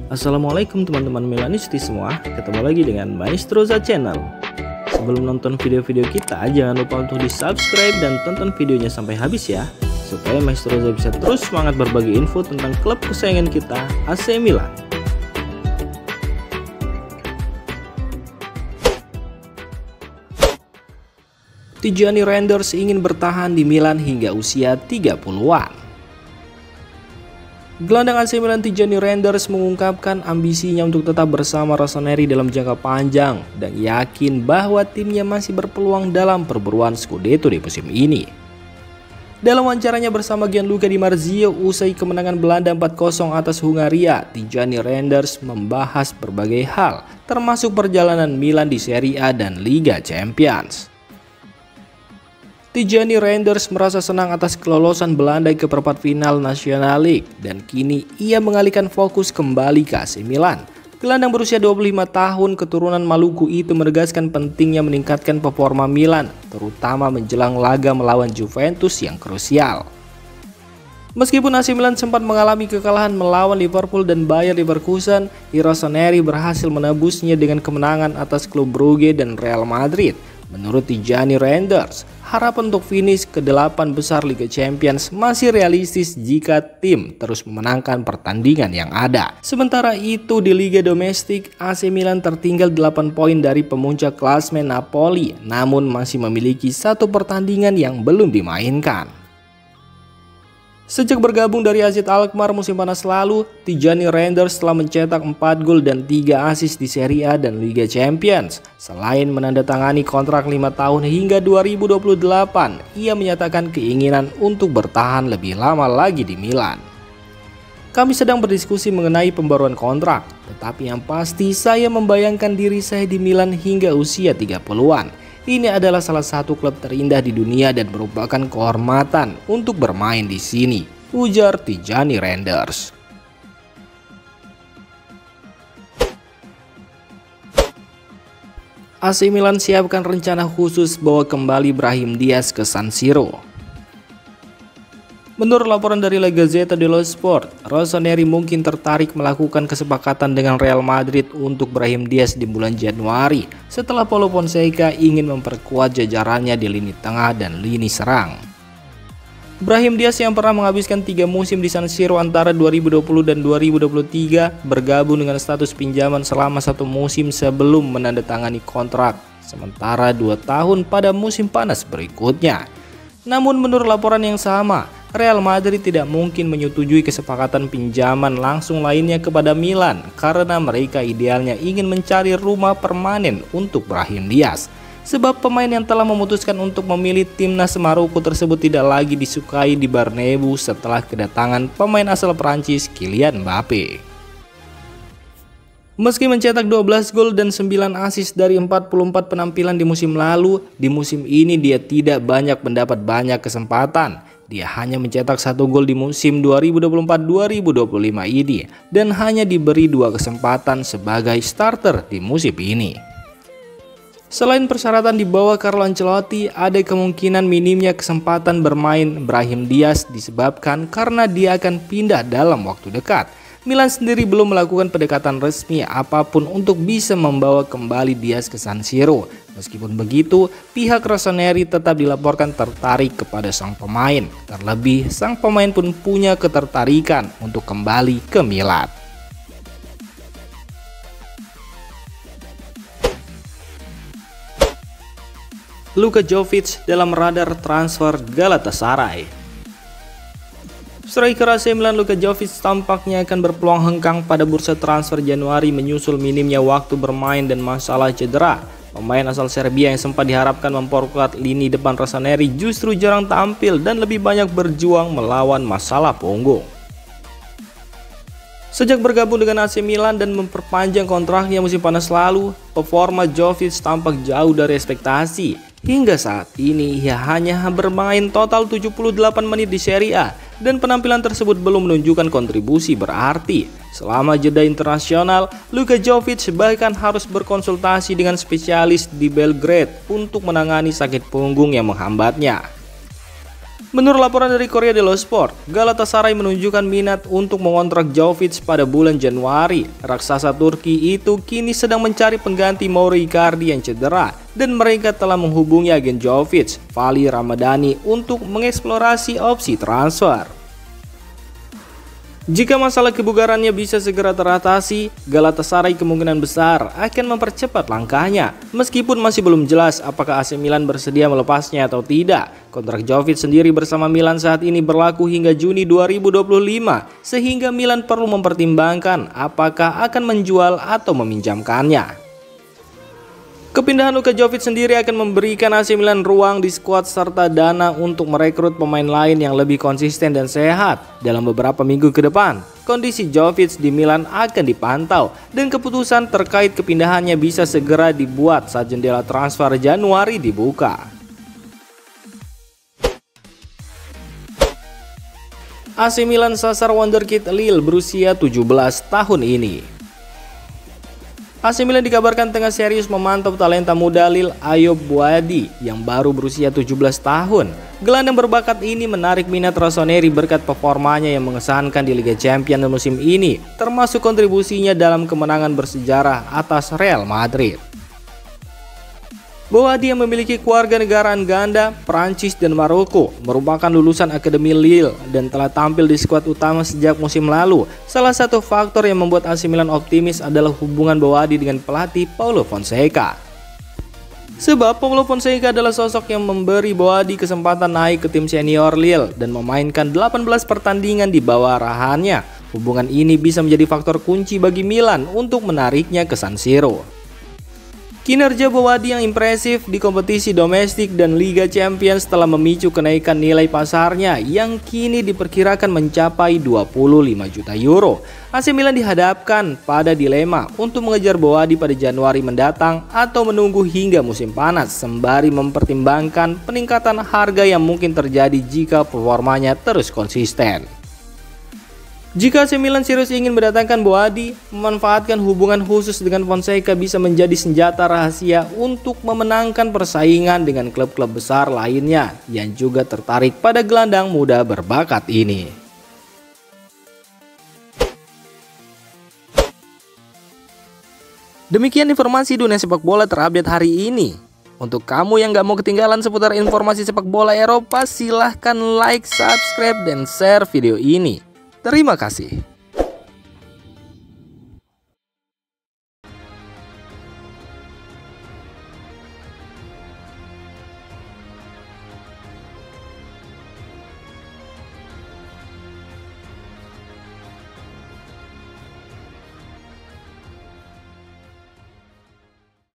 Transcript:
Assalamualaikum teman-teman Milanisti semua, ketemu lagi dengan Maestroza Channel. Sebelum nonton video-video kita, jangan lupa untuk di subscribe dan tonton videonya sampai habis ya, supaya Maestroza bisa terus semangat berbagi info tentang klub kesayangan kita, AC Milan. Tijani Reinders ingin bertahan di Milan hingga usia 30-an. Gelandang AC Milan Tijani Reinders mengungkapkan ambisinya untuk tetap bersama Rossoneri dalam jangka panjang dan yakin bahwa timnya masih berpeluang dalam perburuan Scudetto di musim ini. Dalam wawancaranya bersama Gianluca Di Marzio usai kemenangan Belanda 4-0 atas Hungaria, Tijani Reinders membahas berbagai hal, termasuk perjalanan Milan di Serie A dan Liga Champions. Tijani Reinders merasa senang atas kelolosan Belanda ke perempat final National League dan kini ia mengalihkan fokus kembali ke AC Milan. Gelandang berusia 25 tahun keturunan Maluku itu menegaskan pentingnya meningkatkan performa Milan, terutama menjelang laga melawan Juventus yang krusial. Meskipun AC Milan sempat mengalami kekalahan melawan Liverpool dan Bayer Leverkusen, Rossoneri berhasil menebusnya dengan kemenangan atas klub Brugge dan Real Madrid. Menurut Tijani Reinders, harapan untuk finish ke-8 besar Liga Champions masih realistis jika tim terus memenangkan pertandingan yang ada. Sementara itu di Liga Domestik, AC Milan tertinggal 8 poin dari pemuncak klasemen Napoli, namun masih memiliki satu pertandingan yang belum dimainkan. Sejak bergabung dari AZ Alkmaar musim panas lalu, Tijani Reinders telah mencetak 4 gol dan 3 assist di Serie A dan Liga Champions. Selain menandatangani kontrak 5 tahun hingga 2028, ia menyatakan keinginan untuk bertahan lebih lama lagi di Milan. Kami sedang berdiskusi mengenai pembaruan kontrak, tetapi yang pasti saya membayangkan diri saya di Milan hingga usia 30-an. Ini adalah salah satu klub terindah di dunia dan merupakan kehormatan untuk bermain di sini, ujar Tijani Reinders. AC Milan siapkan rencana khusus bawa kembali Brahim Diaz ke San Siro. Menurut laporan dari La Gazzetta dello Sport, Rossoneri mungkin tertarik melakukan kesepakatan dengan Real Madrid untuk Brahim Diaz di bulan Januari setelah Paulo Fonseca ingin memperkuat jajarannya di lini tengah dan lini serang. Brahim Diaz yang pernah menghabiskan 3 musim di San Siro antara 2020 dan 2023 bergabung dengan status pinjaman selama 1 musim sebelum menandatangani kontrak sementara 2 tahun pada musim panas berikutnya. Namun menurut laporan yang sama, Real Madrid tidak mungkin menyetujui kesepakatan pinjaman langsung lainnya kepada Milan karena mereka idealnya ingin mencari rumah permanen untuk Brahim Diaz. Sebab pemain yang telah memutuskan untuk memilih timnas Maroko tersebut tidak lagi disukai di Bernabeu setelah kedatangan pemain asal Prancis Kylian Mbappe. Meski mencetak 12 gol dan 9 assist dari 44 penampilan di musim lalu, di musim ini dia tidak banyak mendapat banyak kesempatan. Dia hanya mencetak 1 gol di musim 2024-2025 ini dan hanya diberi 2 kesempatan sebagai starter di musim ini. Selain persyaratan di bawah Carlo Ancelotti, ada kemungkinan minimnya kesempatan bermain Brahim Diaz disebabkan karena dia akan pindah dalam waktu dekat. Milan sendiri belum melakukan pendekatan resmi apapun untuk bisa membawa kembali Diaz ke San Siro. Meskipun begitu, pihak Rossoneri tetap dilaporkan tertarik kepada sang pemain. Terlebih, sang pemain pun punya ketertarikan untuk kembali ke Milan. Luka Jovic dalam radar transfer Galatasaray. Striker AC Milan Luka Jovic tampaknya akan berpeluang hengkang pada bursa transfer Januari menyusul minimnya waktu bermain dan masalah cedera. Pemain asal Serbia yang sempat diharapkan memperkuat lini depan Rossoneri justru jarang tampil dan lebih banyak berjuang melawan masalah punggung. Sejak bergabung dengan AC Milan dan memperpanjang kontraknya musim panas lalu, performa Jovic tampak jauh dari ekspektasi. Hingga saat ini ia hanya bermain total 78 menit di Serie A dan penampilan tersebut belum menunjukkan kontribusi berarti. Selama jeda internasional, Luka Jovic bahkan harus berkonsultasi dengan spesialis di Belgrade untuk menangani sakit punggung yang menghambatnya. Menurut laporan dari Korea Dello Sport, Galatasaray menunjukkan minat untuk mengontrak Jovic pada bulan Januari. Raksasa Turki itu kini sedang mencari pengganti Mauro Icardi yang cedera, dan mereka telah menghubungi agen Jovic, Vali Ramadhani, untuk mengeksplorasi opsi transfer. Jika masalah kebugarannya bisa segera teratasi, Galatasaray kemungkinan besar akan mempercepat langkahnya. Meskipun masih belum jelas apakah AC Milan bersedia melepasnya atau tidak. Kontrak Jovic sendiri bersama Milan saat ini berlaku hingga Juni 2025, sehingga Milan perlu mempertimbangkan apakah akan menjual atau meminjamkannya. Kepindahan Luka Jovic sendiri akan memberikan AC Milan ruang di skuad serta dana untuk merekrut pemain lain yang lebih konsisten dan sehat. Dalam beberapa minggu ke depan, kondisi Jovic di Milan akan dipantau dan keputusan terkait kepindahannya bisa segera dibuat saat jendela transfer Januari dibuka. AC Milan sasar wonderkid Lille berusia 17 tahun ini. AC Milan dikabarkan tengah serius memantau talenta muda Lille Ayoub Boadi yang baru berusia 17 tahun. Gelandang berbakat ini menarik minat Rossoneri berkat performanya yang mengesankan di Liga Champions musim ini, termasuk kontribusinya dalam kemenangan bersejarah atas Real Madrid. Boadi yang memiliki kewarganegaraan ganda Prancis dan Maroko, merupakan lulusan Akademi Lille dan telah tampil di skuad utama sejak musim lalu. Salah satu faktor yang membuat AC Milan optimis adalah hubungan Boadi dengan pelatih Paulo Fonseca. Sebab Paulo Fonseca adalah sosok yang memberi Boadi kesempatan naik ke tim senior Lille dan memainkan 18 pertandingan di bawah arahannya. Hubungan ini bisa menjadi faktor kunci bagi Milan untuk menariknya ke San Siro. Kinerja Boadi yang impresif di kompetisi domestik dan Liga Champions telah memicu kenaikan nilai pasarnya yang kini diperkirakan mencapai 25 juta euro. AC Milan dihadapkan pada dilema untuk mengejar Boadi pada Januari mendatang atau menunggu hingga musim panas sembari mempertimbangkan peningkatan harga yang mungkin terjadi jika performanya terus konsisten. Jika AC Milan serius ingin mendatangkan Boadi, memanfaatkan hubungan khusus dengan Fonseca bisa menjadi senjata rahasia untuk memenangkan persaingan dengan klub-klub besar lainnya yang juga tertarik pada gelandang muda berbakat ini. Demikian informasi dunia sepak bola terupdate hari ini. Untuk kamu yang gak mau ketinggalan seputar informasi sepak bola Eropa, silahkan like, subscribe, dan share video ini. Terima kasih.